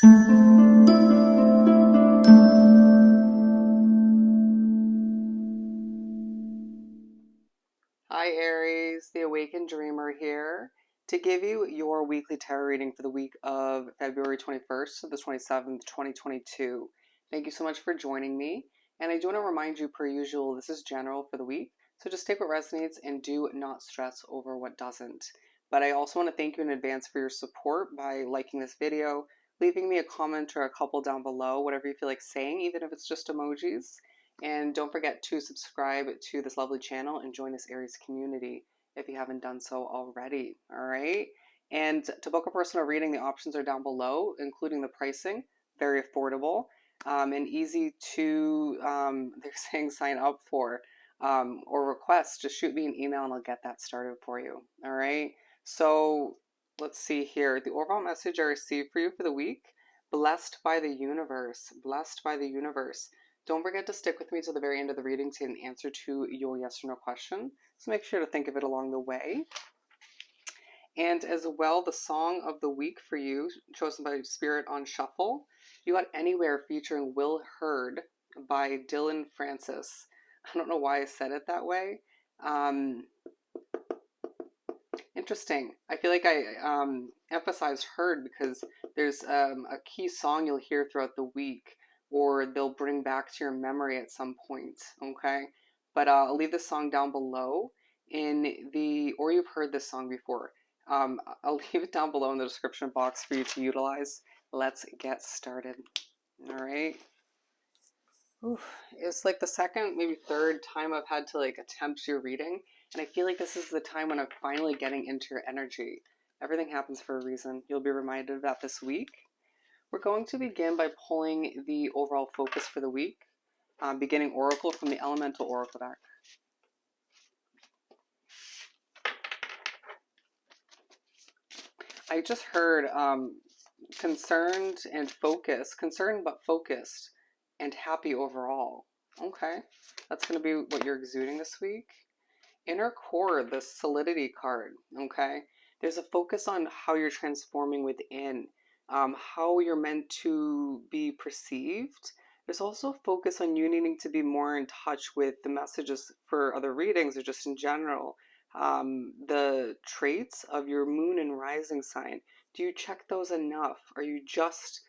Hi Aries, the Awakened Dreamer here to give you your weekly tarot reading for the week of February 21st to the 27th, 2022. Thank you so much for joining me. And I do want to remind you, per usual, this is general for the week. So just take what resonates and do not stress over what doesn't. But I also want to thank you in advance for your support by liking this video, leaving me a comment or a couple down below, whatever you feel like saying, even if it's just emojis. And don't forget to subscribe to this lovely channel and join this Aries community if you haven't done so already. All right. And to book a personal reading, the options are down below, including the pricing. Very affordable and easy to, they're saying, sign up for or request. Just shoot me an email and I'll get that started for you. All right. So let's see here. The overall message I received for you for the week: blessed by the universe. Blessed by the universe. Don't forget to stick with me to the very end of the reading to get an answer to your yes or no question. So make sure to think of it along the way. And as well, the song of the week for you, chosen by Spirit on Shuffle, you got Anywhere featuring Will Hurd by Dillon Francis. I don't know why I said it that way. Interesting. I feel like I emphasize heard because there's a key song you'll hear throughout the week, or they'll bring back to your memory at some point, okay? But I'll leave this song down below or you've heard this song before. I'll leave it down below in the description box for you to utilize. Let's get started. All right. Oof. It's like the second, maybe third time I've had to attempt your reading, and I feel like this is the time when I'm finally getting into your energy. Everything happens for a reason. You'll be reminded of that this week. We're going to begin by pulling the overall focus for the week, beginning Oracle from the Elemental Oracle deck. I just heard concerned and focused, concerned but focused, and happy overall. Okay, that's going to be what you're exuding this week. Inner core, the solidity card. Okay, there's a focus on how you're transforming within, how you're meant to be perceived. There's also a focus on you needing to be more in touch with the messages for other readings or just in general. The traits of your moon and rising sign. Do you check those enough? Are you just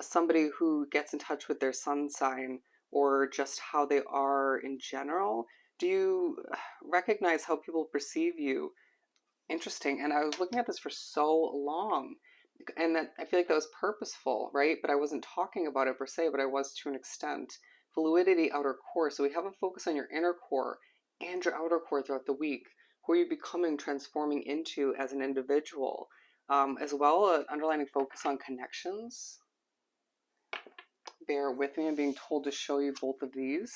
somebody who gets in touch with their sun sign, or just how they are in general? Do you recognize how people perceive you? Interesting. And I was looking at this for so long, and that I feel like that was purposeful, right? But I wasn't talking about it per se, but I was to an extent. Fluidity, outer core. So we have a focus on your inner core and your outer core throughout the week. Who are you becoming, transforming into as an individual? As well, an underlining focus on connections. Bear with me, I'm being told to show you both of these.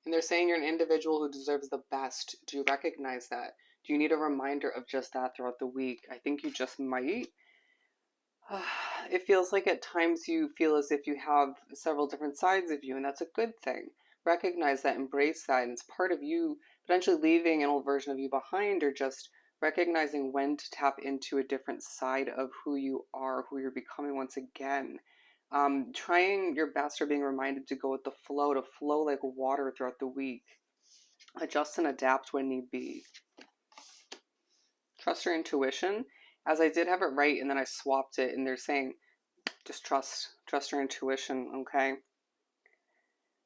And they're saying you're an individual who deserves the best. Do you recognize that? Do you need a reminder of just that throughout the week? I think you just might. It feels like at times you feel as if you have several different sides of you, and that's a good thing. Recognize that, embrace that, and it's part of you potentially leaving an old version of you behind, or just recognizing when to tap into a different side of who you are, who you're becoming once again. Trying your best or being reminded to go with the flow, to flow like water throughout the week. Adjust and adapt when need be. Trust your intuition, as I did have it right and then I swapped it, and they're saying just trust your intuition, okay?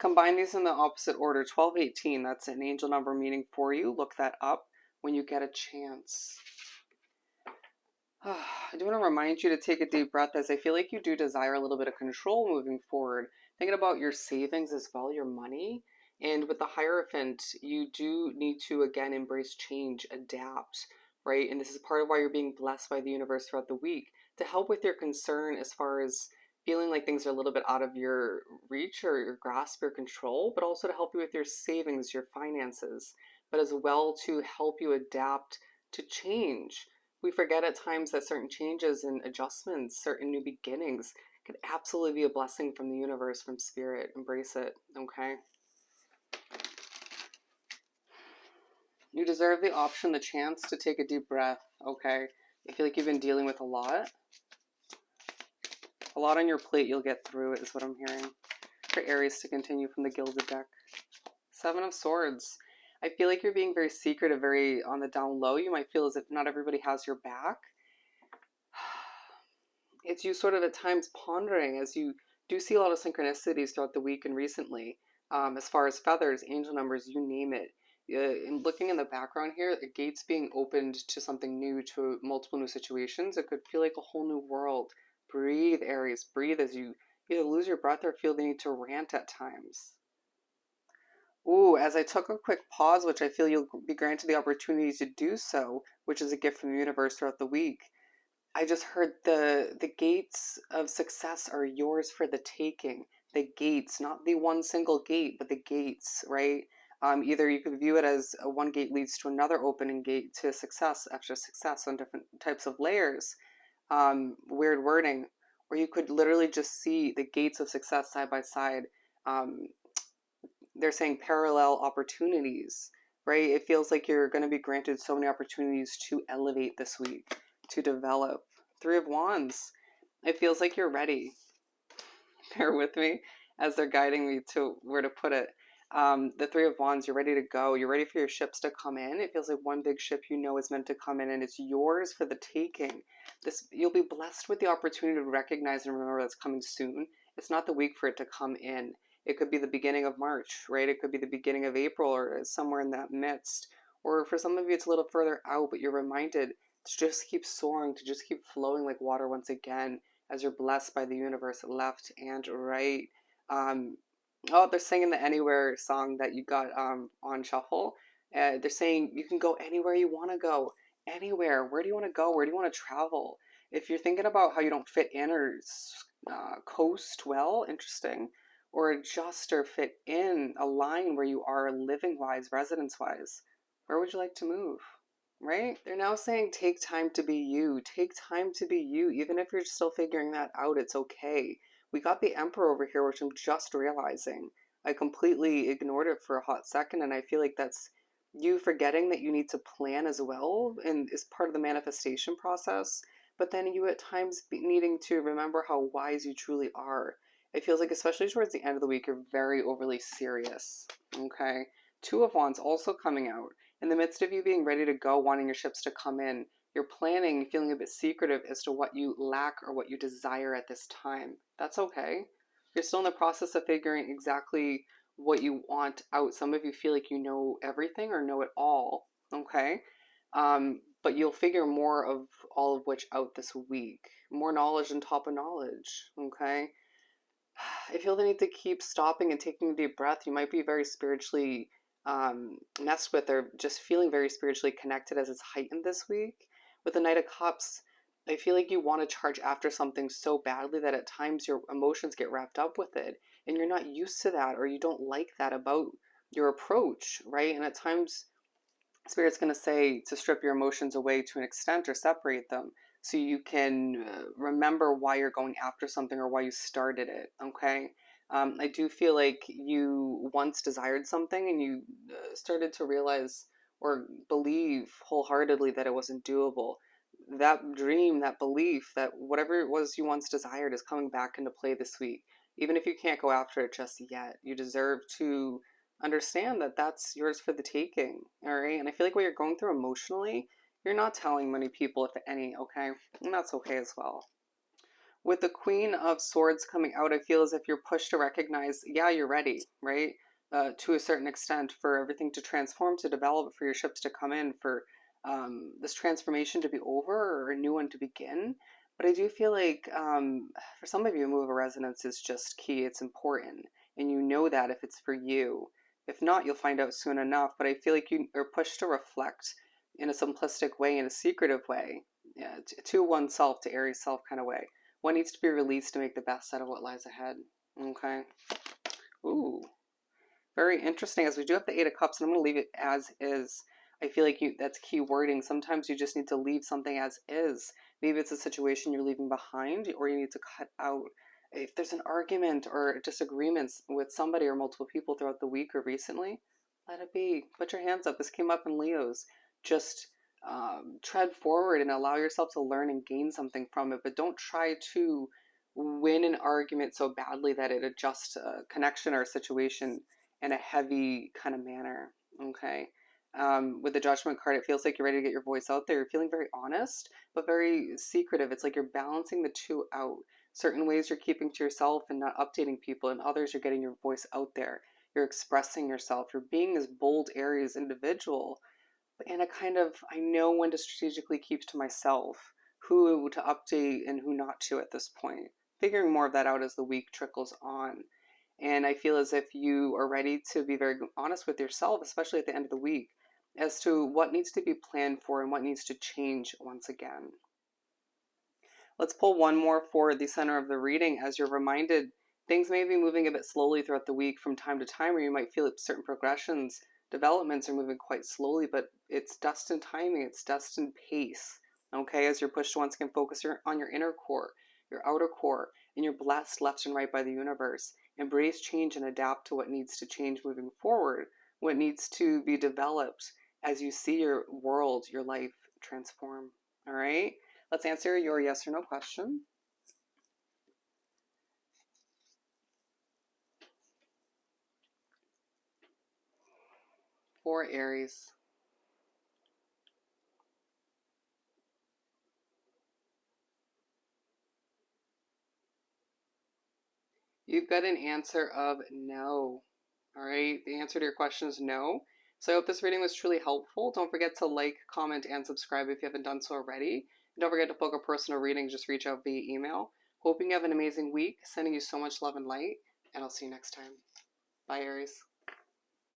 Combine these in the opposite order. 1218, that's an angel number meaning for you. Look that up when you get a chance. I do want to remind you to take a deep breath, as I feel like you do desire a little bit of control moving forward. Thinking about your savings as well, your money. And with the Hierophant, you do need to, again, embrace change, adapt, right? And this is part of why you're being blessed by the universe throughout the week, to help with your concern as far as feeling like things are a little bit out of your reach or your grasp or control, but also to help you with your savings, your finances, but as well to help you adapt to change. We forget at times that certain changes and adjustments, certain new beginnings, could absolutely be a blessing from the universe, from spirit. Embrace it, okay? You deserve the option, the chance to take a deep breath, okay? I feel like you've been dealing with a lot. A lot on your plate, you'll get through it, is what I'm hearing. For Aries to continue from the Gilded deck. Seven of Swords. I feel like you're being very secretive, very on the down low. You might feel as if not everybody has your back. It's you sort of at times pondering as you do see a lot of synchronicities throughout the week and recently, as far as feathers, angel numbers, you name it. In looking in the background here, the gates being opened to something new, to multiple new situations. It could feel like a whole new world. Breathe, Aries. Breathe as you either lose your breath or feel the need to rant at times. Ooh, as I took a quick pause, which I feel you'll be granted the opportunity to do so, which is a gift from the universe throughout the week. I just heard the gates of success are yours for the taking. The gates, not the one single gate, but the gates, right? Either you could view it as one gate leads to another opening gate to success after success on different types of layers. Weird wording, or you could literally just see the gates of success side by side. Um, they're saying parallel opportunities, right? It feels like you're going to be granted so many opportunities to elevate this week, to develop. Three of Wands. It feels like you're ready. Bear with me as they're guiding me to where to put it. The Three of Wands, you're ready to go. You're ready for your ships to come in. It feels like one big ship you know is meant to come in and it's yours for the taking. You'll be blessed with the opportunity to recognize and remember that's coming soon. It's not the week for it to come in. It could be the beginning of March, right? It could be the beginning of April or somewhere in that midst. Or for some of you, it's a little further out, but you're reminded to just keep soaring, to just keep flowing like water once again as you're blessed by the universe left and right. Um, oh, they're singing the Anywhere song that you got on shuffle. They're saying you can go anywhere you want to go. Anywhere. Where do you want to go? Where do you want to travel? If you're thinking about how you don't fit in or coast well, interesting, or adjust or fit in, align where you are living wise, residence wise, where would you like to move? Right? They're now saying take time to be you. Take time to be you. Even if you're still figuring that out, it's okay. We got the Emperor over here, which I'm just realizing. I completely ignored it for a hot second, and I feel like that's you forgetting that you need to plan as well and is part of the manifestation process. But then you at times needing to remember how wise you truly are. It feels like, especially towards the end of the week, you're very overly serious. Okay? Two of Wands also coming out. In the midst of you being ready to go, wanting your ships to come in, you're planning, feeling a bit secretive as to what you lack or what you desire at this time. That's okay. You're still in the process of figuring exactly what you want out. Some of you feel like you know everything or know it all, okay? But you'll figure more of all of which out this week. More knowledge on top of knowledge, okay? I feel the need to keep stopping and taking a deep breath. You might be very spiritually messed with or just feeling very spiritually connected as it's heightened this week. With the Knight of Cups, I feel like you want to charge after something so badly that at times your emotions get wrapped up with it and you're not used to that or you don't like that about your approach, right? And at times Spirit's going to say to strip your emotions away to an extent or separate them so you can remember why you're going after something or why you started it, okay? I do feel like you once desired something and you started to realize or believe wholeheartedly that it wasn't doable. That dream, that belief, that whatever it was you once desired is coming back into play this week. Even if you can't go after it just yet, you deserve to understand that that's yours for the taking, all right? And I feel like what you're going through emotionally, you're not telling many people, if any, okay? And that's okay as well. With the Queen of Swords coming out, I feel as if you're pushed to recognize, yeah, you're ready, right? To a certain extent for everything to transform, to develop, for your ships to come in, for this transformation to be over or a new one to begin. But I do feel like for some of you, a move of resonance is just key. It's important. And you know that if it's for you. If not, you'll find out soon enough. But I feel like you are pushed to reflect in a simplistic way, in a secretive way, yeah, to oneself, to Aries self kind of way. What needs to be released to make the best out of what lies ahead? Okay. Ooh. Very interesting, as we do have the Eight of Cups, and I'm going to leave it as is. I feel like that's key wording. Sometimes you just need to leave something as is. Maybe it's a situation you're leaving behind, or you need to cut out. If there's an argument or disagreements with somebody or multiple people throughout the week or recently, let it be. Put your hands up. This came up in Leo's. Just tread forward and allow yourself to learn and gain something from it, but don't try to win an argument so badly that it adjusts a connection or a situation in a heavy kind of manner. Okay. With the Judgment card, it feels like you're ready to get your voice out there. You're feeling very honest, but very secretive. It's like you're balancing the two out. Certain ways you're keeping to yourself and not updating people, and others you're getting your voice out there. You're expressing yourself. You're being this bold Aries individual, and a kind of, I know when to strategically keep to myself, who to update and who not to at this point. Figuring more of that out as the week trickles on. And I feel as if you are ready to be very honest with yourself, especially at the end of the week, as to what needs to be planned for and what needs to change once again. Let's pull one more for the center of the reading. As you're reminded, things may be moving a bit slowly throughout the week from time to time, or you might feel that certain progressions, developments are moving quite slowly, but it's destined timing, it's destined pace. Okay, as you're pushed to once again focus on your inner core, your outer core, and you're blessed left and right by the universe. Embrace change and adapt to what needs to change moving forward, what needs to be developed as you see your world, your life transform. All right? Let's answer your yes or no question. For Aries. You've got an answer of no. All right, the answer to your question is no. So I hope this reading was truly helpful. Don't forget to like, comment, and subscribe if you haven't done so already. And don't forget to book a personal reading. Just reach out via email. Hoping you have an amazing week. Sending you so much love and light. And I'll see you next time. Bye, Aries.